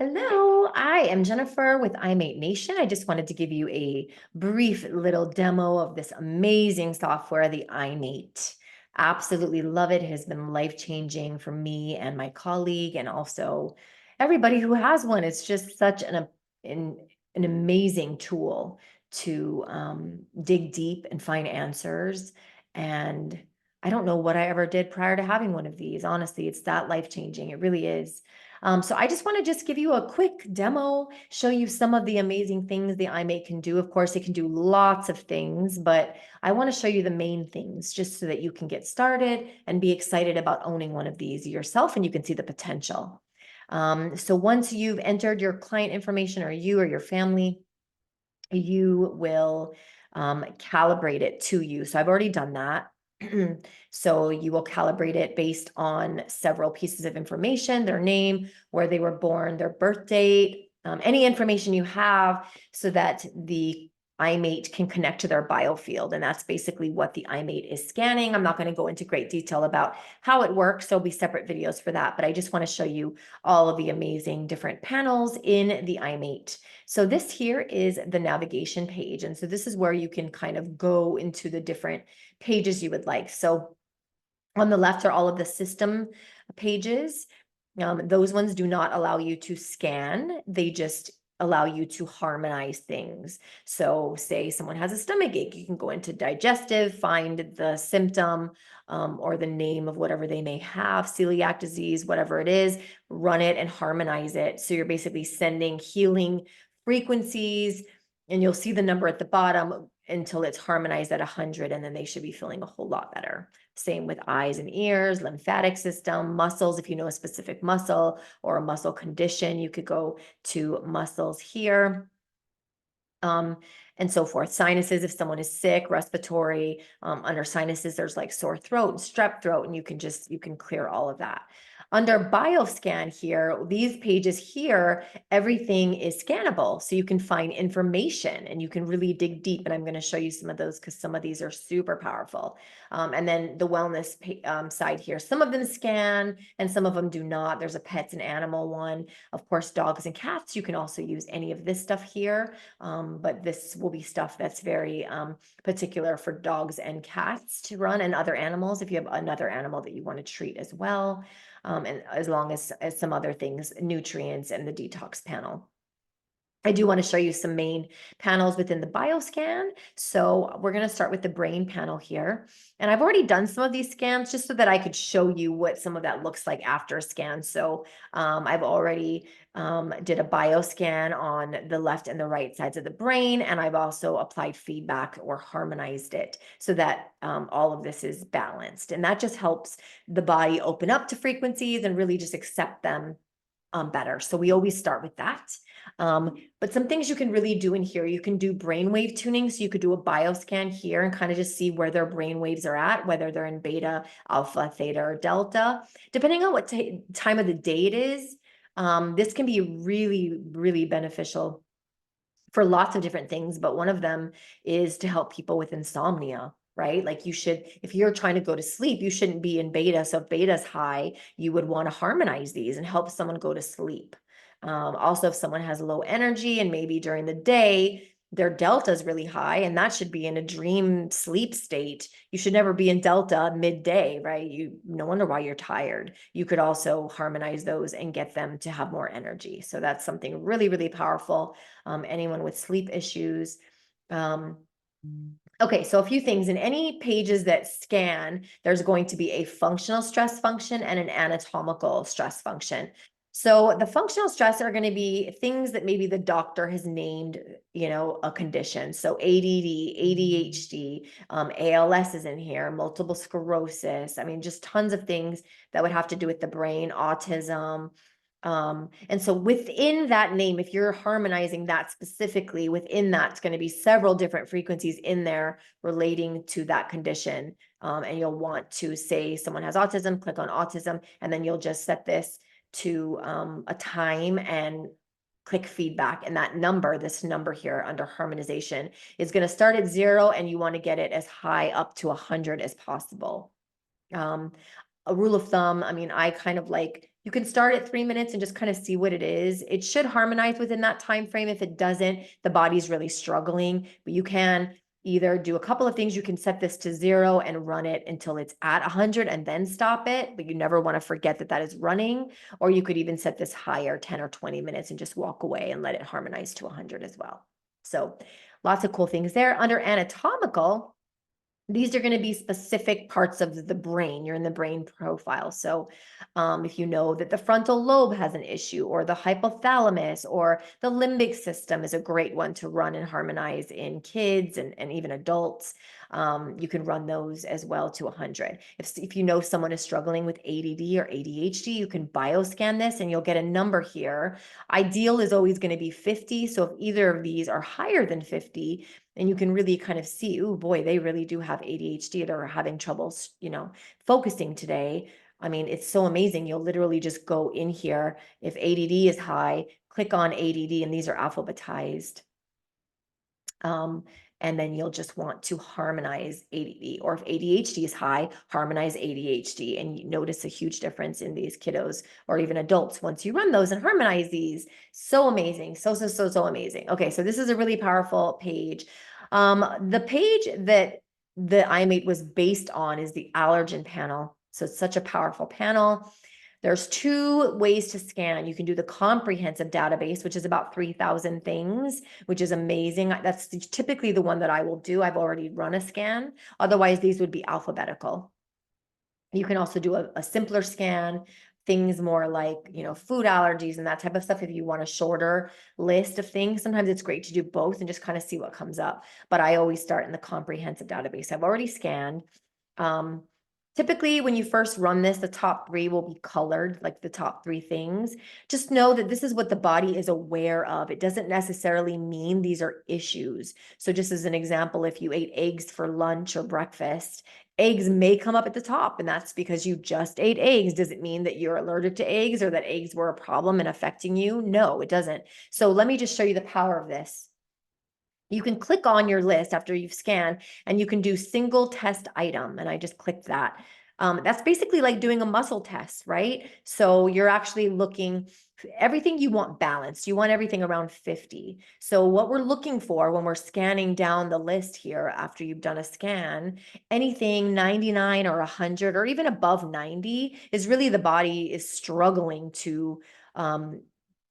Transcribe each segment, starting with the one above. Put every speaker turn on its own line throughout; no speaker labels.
Hello, I am Jennifer with IMAET Nation. I just wanted to give you a brief little demo of this amazing software, the IMAET. Absolutely love it. It has been life-changing for me and my colleague, and also everybody who has one. It's just such an, an amazing tool to dig deep and find answers. And I don't know what I ever did prior to having one of these. Honestly, it's that life-changing. It really is. So I just want to just give you a quick demo, show you some of the amazing things the iMate can do. Of course, it can do lots of things, but I want to show you the main things just so that you can get started and be excited about owning one of these yourself and you can see the potential. So once you've entered your client information, or you or your family, you will calibrate it to you. So I've already done that. So you will calibrate it based on several pieces of information: their name, where they were born, their birth date, any information you have, so that the iMate can connect to their biofield. And that's basically what the iMate is scanning. I'm not going to go into great detail about how it works. There'll be separate videos for that, but I just want to show you all of the amazing different panels in the iMate. So this here is the navigation page. And so this is where you can kind of go into the different pages you would like. So on the left are all of the system pages. Those ones do not allow you to scan. They just allow you to harmonize things. So say someone has a stomach ache, you can go into digestive, find the symptom or the name of whatever they may have, celiac disease, whatever it is, run it and harmonize it. So you're basically sending healing frequencies, and you'll see the number at the bottom until it's harmonized at 100, and then they should be feeling a whole lot better. Same with eyes and ears, lymphatic system, muscles. If you know a specific muscle or a muscle condition, you could go to muscles here. And so forth. Sinuses, if someone is sick, respiratory, under sinuses, there's like sore throat and strep throat, and you can clear all of that. Under bioscan here, these pages here, everything is scannable. So you can find information and you can really dig deep. And I'm going to show you some of those because some of these are super powerful. And then the wellness side here, some of them scan and some of them do not. There's a pets and animal one. Of course, dogs and cats, you can also use any of this stuff here. But this will be stuff that's very particular for dogs and cats to run, and other animals if you have another animal that you want to treat as well. And as long as some other things, nutrients and the detox panel. I do want to show you some main panels within the bioscan. So we're going to start with the brain panel here. And I've already done some of these scans just so that I could show you what some of that looks like after a scan. So I've already did a bioscan on the left and the right sides of the brain. And I've also applied feedback or harmonized it so that all of this is balanced. And that just helps the body open up to frequencies and really just accept them better. So we always start with that. But some things you can really do in here, you can do brainwave tuning. So you could do a bioscan here and kind of just see where their brain waves are at, whether they're in beta, alpha, theta, or delta, depending on what time of the day it is. This can be really, really beneficial for lots of different things, but one of them is to help people with insomnia, right? Like you should, if you're trying to go to sleep, you shouldn't be in beta. So if beta's high, you would want to harmonize these and help someone go to sleep. Also, if someone has low energy and maybe during the day, their delta is really high, and that should be in a dream sleep state. You should never be in delta midday, right? No wonder why you're tired. You could also harmonize those and get them to have more energy. So that's something really, really powerful. Anyone with sleep issues. Okay, so a few things. In any pages that scan, there's going to be a functional stress function and an anatomical stress function. So the functional stress are going to be things that maybe the doctor has named, a condition. So ADD, ADHD, ALS is in here, multiple sclerosis. I mean, just tons of things that would have to do with the brain, autism. And so within that name, if you're harmonizing that specifically, within that's going to be several different frequencies in there relating to that condition. And you'll want to say someone has autism, click on autism, and then you'll just set this to a time and click feedback. And that number, this number here under harmonization, is going to start at 0, and you want to get it as high up to 100 as possible. A rule of thumb, I mean, I kind of like You can start at 3 minutes and just kind of see what it is. It should harmonize within that time frame. If it doesn't, the body's really struggling. But you can either do a couple of things. You can set this to 0 and run it until it's at 100 and then stop it. But you never want to forget that that is running. Or you could even set this higher, 10 or 20 minutes, and just walk away and let it harmonize to 100 as well. So lots of cool things there. Under anatomical, these are going to be specific parts of the brain. You're in the brain profile. So if you know that the frontal lobe has an issue, or the hypothalamus, or the limbic system is a great one to run and harmonize in kids and even adults. You can run those as well to 100. If you know someone is struggling with ADD or ADHD, you can bioscan this and you'll get a number here. Ideal is always going to be 50. So if either of these are higher than 50, and you can really kind of see, oh boy, they really do have ADHD or are having trouble, focusing today. I mean, it's so amazing. You'll literally just go in here. If ADD is high, click on ADD, and these are alphabetized. And then you'll just want to harmonize ADD, or if ADHD is high, harmonize ADHD. And you notice a huge difference in these kiddos or even adults once you run those and harmonize these. So amazing. So amazing. Okay, so this is a really powerful page. The page that the IMAET was based on is the allergen panel. So it's such a powerful panel. There's 2 ways to scan. You can do the comprehensive database, which is about 3,000 things, which is amazing. That's typically the one that I will do. I've already run a scan. Otherwise, these would be alphabetical. You can also do a simpler scan, things more like, food allergies and that type of stuff. If you want a shorter list of things, sometimes it's great to do both and just kind of see what comes up. But I always start in the comprehensive database. I've already scanned. Typically, when you first run this, the top 3 will be colored, like the top 3 things. Just know that this is what the body is aware of. It doesn't necessarily mean these are issues. So just as an example, if you ate eggs for lunch or breakfast, eggs may come up at the top, and that's because you just ate eggs. Does it mean that you're allergic to eggs or that eggs were a problem and affecting you? No, it doesn't. So let me just show you the power of this. You can click on your list after you've scanned, and you can do single test item. And I just clicked that. That's basically like doing a muscle test, right? So you're actually looking everything you want balanced. You want everything around 50. So what we're looking for when we're scanning down the list here after you've done a scan, anything 99 or 100 or even above 90 is really the body is struggling to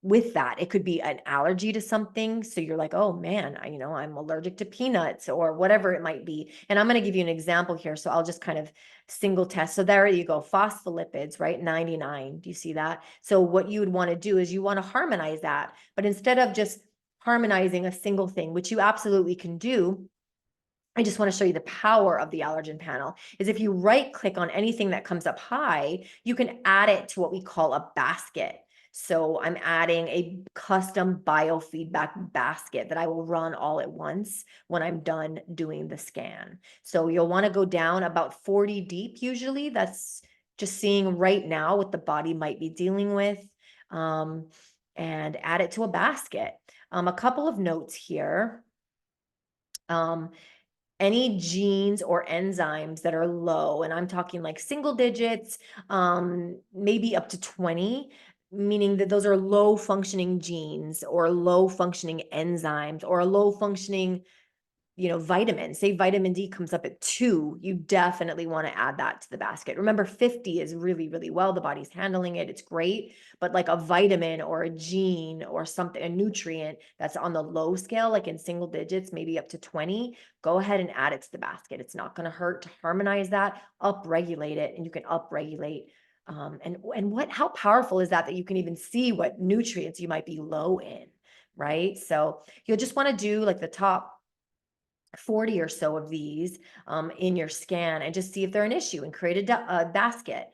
with that. It could be an allergy to something. So you're like, oh man, I'm allergic to peanuts or whatever it might be. And I'm going to give you an example here. So I'll just kind of single test. So there you go. Phospholipids, right? 99. Do you see that? So what you would want to do is you want to harmonize that. But instead of just harmonizing a single thing, which you absolutely can do, I just want to show you the power of the allergen panel is if you right click on anything that comes up high, you can add it to what we call a basket. So I'm adding a custom biofeedback basket that I will run all at once when I'm done doing the scan. So you'll want to go down about 40 deep usually. That's just seeing right now what the body might be dealing with, and add it to a basket. A couple of notes here. Any genes or enzymes that are low, and I'm talking like single digits, maybe up to 20, meaning that those are low functioning genes or low functioning enzymes or a low functioning vitamins. Say vitamin D comes up at 2, you definitely want to add that to the basket. Remember, 50 is really, really well. The body's handling it. It's great. But like a vitamin or a gene or something, a nutrient that's on the low scale, like in single digits, maybe up to 20, go ahead and add it to the basket. It's not going to hurt to harmonize that, upregulate it, and you can upregulate. How powerful is that you can even see what nutrients you might be low in, right? So you'll just want to do like the top 40 or so of these in your scan and just see if they're an issue and create a basket.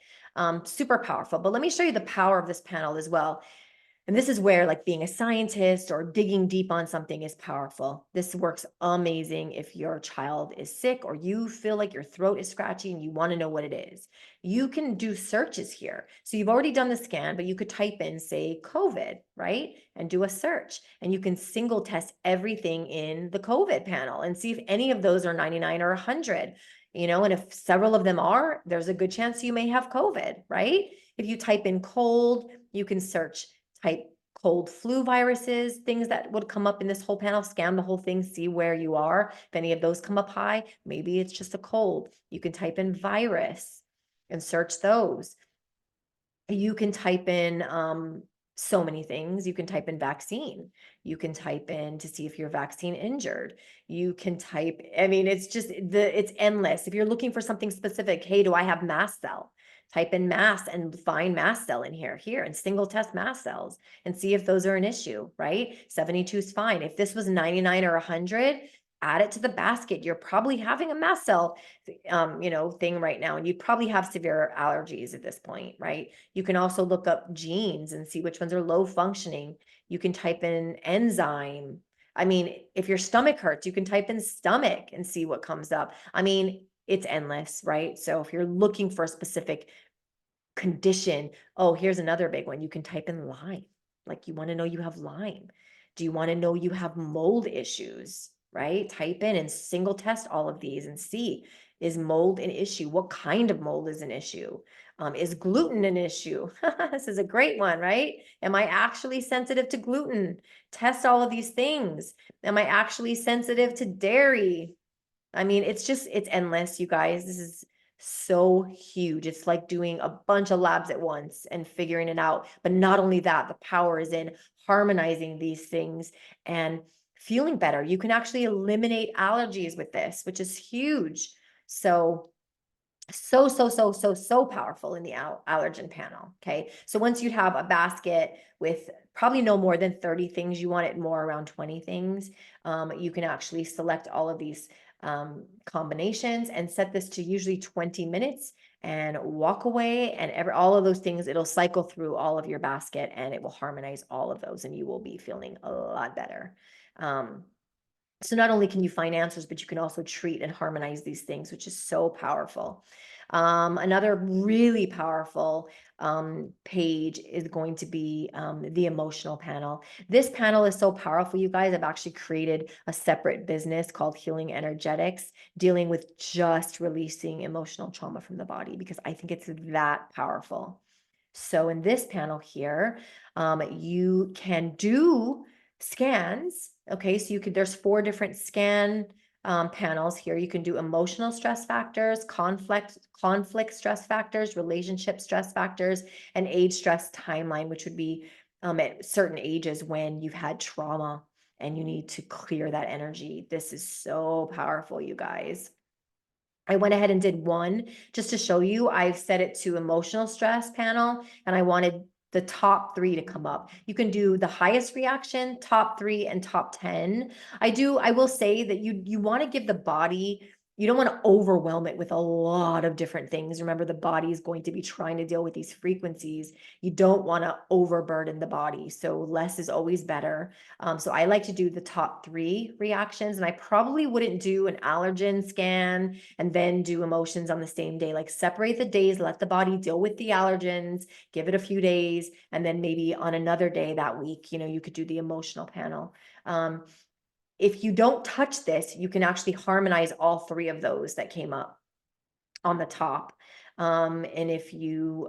Super powerful. But let me show you the power of this panel as well. And this is where like being a scientist or digging deep on something is powerful. This works amazing if your child is sick or you feel like your throat is scratchy and you want to know what it is. You can do searches here. So you've already done the scan, but you could type in, say, COVID, right? And do a search. And you can single test everything in the COVID panel and see if any of those are 99 or 100. and if several of them are, there's a good chance you may have COVID, right? If you type in cold, you can type cold flu viruses, things that would come up in this whole panel, scan the whole thing, see where you are. If any of those come up high, maybe it's just a cold. You can type in virus and search those. You can type in so many things. You can type in vaccine. You can type in to see if you're vaccine injured. You can type, I mean, it's endless. If you're looking for something specific, hey, do I have mast cell? Type in mast and find mast cell in here, and single test mast cells and see if those are an issue, right? 72 is fine. If this was 99 or 100, add it to the basket. You're probably having a mast cell thing right now, and you'd probably have severe allergies at this point, right? You can also look up genes and see which ones are low functioning. You can type in enzyme. I mean, if your stomach hurts, you can type in stomach and see what comes up. I mean, it's endless, right? So if you're looking for a specific condition, oh, here's another big one. You can type in Lyme. Like, you want to know you have Lyme. Do you want to know you have mold issues, right? Type in and single test all of these and see, is mold an issue? What kind of mold is an issue? Is gluten an issue? This is a great one, right? Am I actually sensitive to gluten? Test all of these things. Am I actually sensitive to dairy? I mean, it's endless, you guys. This is so huge. It's like doing a bunch of labs at once and figuring it out. But not only that, the power is in harmonizing these things and feeling better. You can actually eliminate allergies with this, which is huge. So powerful in the allergen panel. Okay. So once you have a basket with probably no more than 30 things, you want it more around 20 things. You can actually select all of these combinations and set this to usually 20 minutes and walk away, and all of those things, it'll cycle through all of your basket and it will harmonize all of those, and you will be feeling a lot better. So not only can you find answers, but you can also treat and harmonize these things, which is so powerful. Another really powerful page is going to be the emotional panel. This panel is so powerful, you guys. I've actually created a separate business called Healing Energetics, dealing with just releasing emotional trauma from the body, because I think it's that powerful. So in this panel here, you can do scans. Okay, so there's 4 different scan panels here. You can do emotional stress factors, conflict stress factors, relationship stress factors, and age stress timeline, which would be at certain ages when you've had trauma and you need to clear that energy. This is so powerful, you guys. I went ahead and did one just to show you. I've set it to emotional stress panel, and I wanted the top 3 to come up. You can do the highest reaction, top 3, and top 10. I will say that you want to give the body, you don't want to overwhelm it with a lot of different things. Remember, the body is going to be trying to deal with these frequencies. You don't want to overburden the body. So less is always better. So I like to do the top 3 reactions, and I probably wouldn't do an allergen scan and then do emotions on the same day. Like, separate the days, let the body deal with the allergens, give it a few days, and then maybe on another day that week, you could do the emotional panel. If you don't touch this, you can actually harmonize all 3 of those that came up on the top. And if you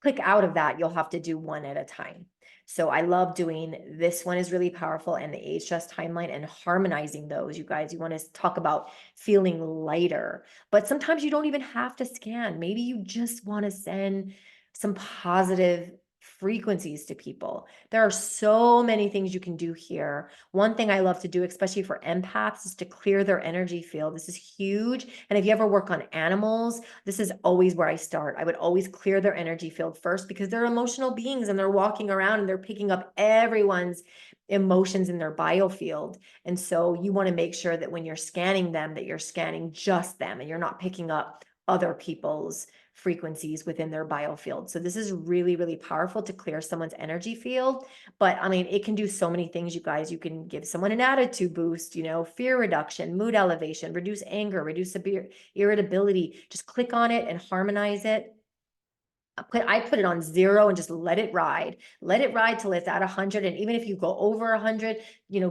click out of that, you'll have to do one at a time. So I love doing this one, is really powerful, and the age stress timeline, and harmonizing those. You guys, you want to talk about feeling lighter, but sometimes you don't even have to scan. Maybe you just want to send some positive frequencies to people. There are so many things you can do here. One thing I love to do, especially for empaths, is to clear their energy field. This is huge. And if you ever work on animals, this is always where I start. I would always clear their energy field first, because they're emotional beings and they're walking around and they're picking up everyone's emotions in their biofield. And so you want to make sure that when you're scanning them, that you're scanning just them and you're not picking up other people's frequencies within their biofield. So this is really, really powerful to clear someone's energy field. But I mean, it can do so many things, you guys. You can give someone an attitude boost, fear reduction, mood elevation, reduce anger, reduce severe irritability. Just click on it and harmonize it. I put it on 0 and just let it ride. Let it ride till it's at 100. And even if you go over 100,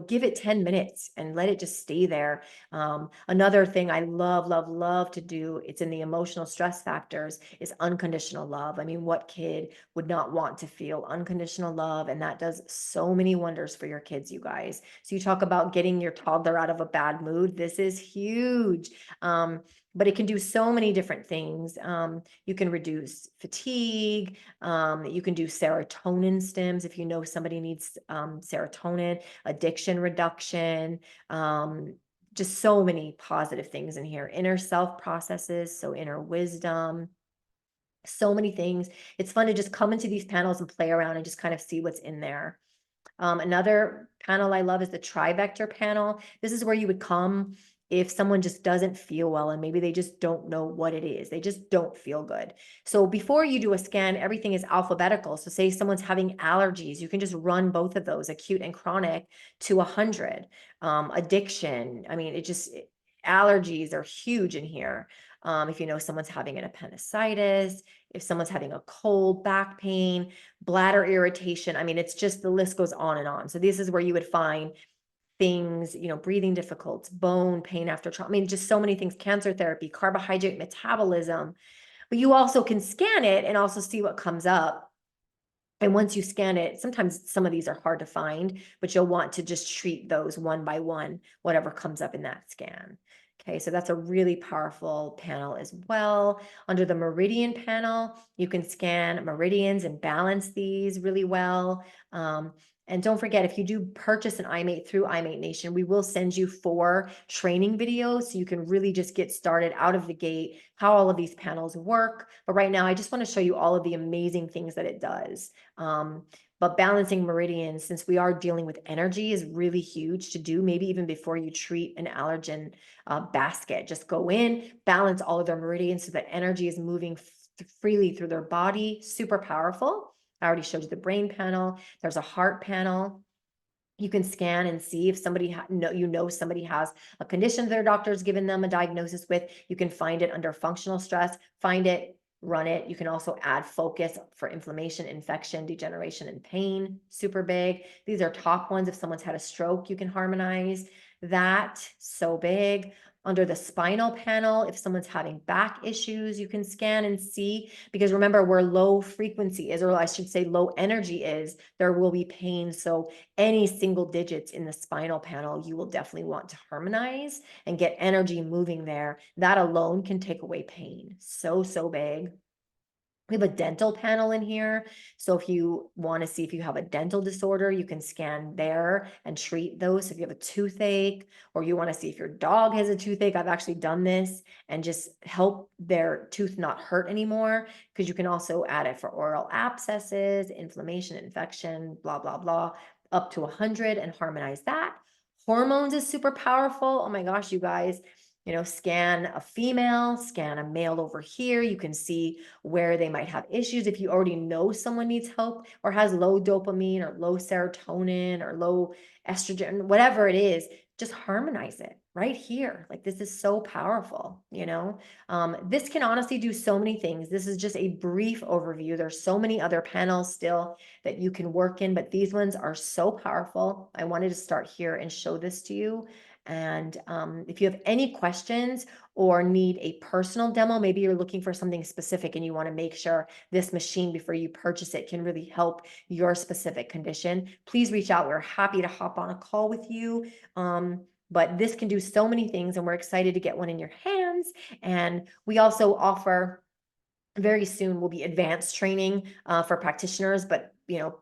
give it 10 minutes and let it just stay there. Another thing I love, love, love to do, it's in the emotional stress factors, is unconditional love. I mean, what kid would not want to feel unconditional love? And that does so many wonders for your kids, you guys. So you talk about getting your toddler out of a bad mood. This is huge. But it can do so many different things. You can reduce fatigue. You can do serotonin stims if you know somebody needs serotonin, addiction reduction, just so many positive things in here. Inner self processes, so inner wisdom, so many things. It's fun to just come into these panels and play around and just kind of see what's in there. Another panel I love is the trivector panel. This is where you would come if someone just doesn't feel well and maybe they just don't know what it is. They just don't feel good. So before you do a scan, everything is alphabetical. So say someone's having allergies, you can just run both of those, acute and chronic, to 100. Addiction, I mean, allergies are huge in here. If you know someone's having an appendicitis, if someone's having a cold, back pain, bladder irritation. I mean, it's just the list goes on and on. So this is where you would find things, breathing difficulties, bone pain after trauma. I mean, just so many things, cancer therapy, carbohydrate metabolism. But you also can scan it and also see what comes up. And once you scan it, sometimes some of these are hard to find, but you'll want to just treat those one by one, whatever comes up in that scan. Okay, so that's a really powerful panel as well. Under the meridian panel, you can scan meridians and balance these really well. And don't forget, if you do purchase an IMAET through IMAET Nation, we will send you 4 training videos so you can really just get started out of the gate, how all of these panels work. But right now, I just want to show you all of the amazing things that it does. But balancing meridians, since we are dealing with energy, is really huge to do, maybe even before you treat an allergen basket. Just go in, balance all of their meridians so that energy is moving freely through their body. Super powerful. I already showed you the brain panel. There's a heart panel. You can scan and see if somebody somebody has a condition their doctor's given them a diagnosis with. You can find it under functional stress, find it, run it. You can also add focus for inflammation, infection, degeneration, and pain. Super big. These are top ones. If someone's had a stroke, you can harmonize that. So big. Under the spinal panel, if someone's having back issues, you can scan and see, because remember, where low frequency is, or I should say low energy is, there will be pain. So any single digits in the spinal panel, you will definitely want to harmonize and get energy moving there. That alone can take away pain. So, so big. We have a dental panel in here. So if you want to see if you have a dental disorder, you can scan there and treat those. If you have a toothache, or you want to see if your dog has a toothache, I've actually done this and just help their tooth not hurt anymore, because you can also add it for oral abscesses, inflammation, infection, blah, blah, blah, up to 100 and harmonize that. Hormones is super powerful. Oh my gosh, you guys. Scan a female, scan a male over here. You can see where they might have issues. If you already know someone needs help or has low dopamine or low serotonin or low estrogen, whatever it is, just harmonize it right here. Like, this is so powerful, This can honestly do so many things. This is just a brief overview. There's so many other panels still that you can work in, but these ones are so powerful. I wanted to start here and show this to you. And if you have any questions or need a personal demo, maybe you're looking for something specific and you want to make sure this machine before you purchase it can really help your specific condition, please reach out. We're happy to hop on a call with you. But this can do so many things, and we're excited to get one in your hands. And we also offer, very soon will be advanced training for practitioners, but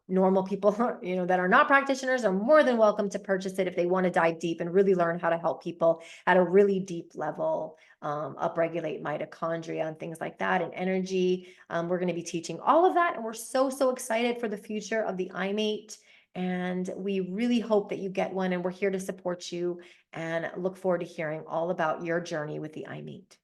normal people that are not practitioners are more than welcome to purchase it if they want to dive deep and really learn how to help people at a really deep level, upregulate mitochondria and things like that, and energy. We're going to be teaching all of that, and we're so excited for the future of the IMAET. And we really hope that you get one, and we're here to support you and look forward to hearing all about your journey with the IMAET.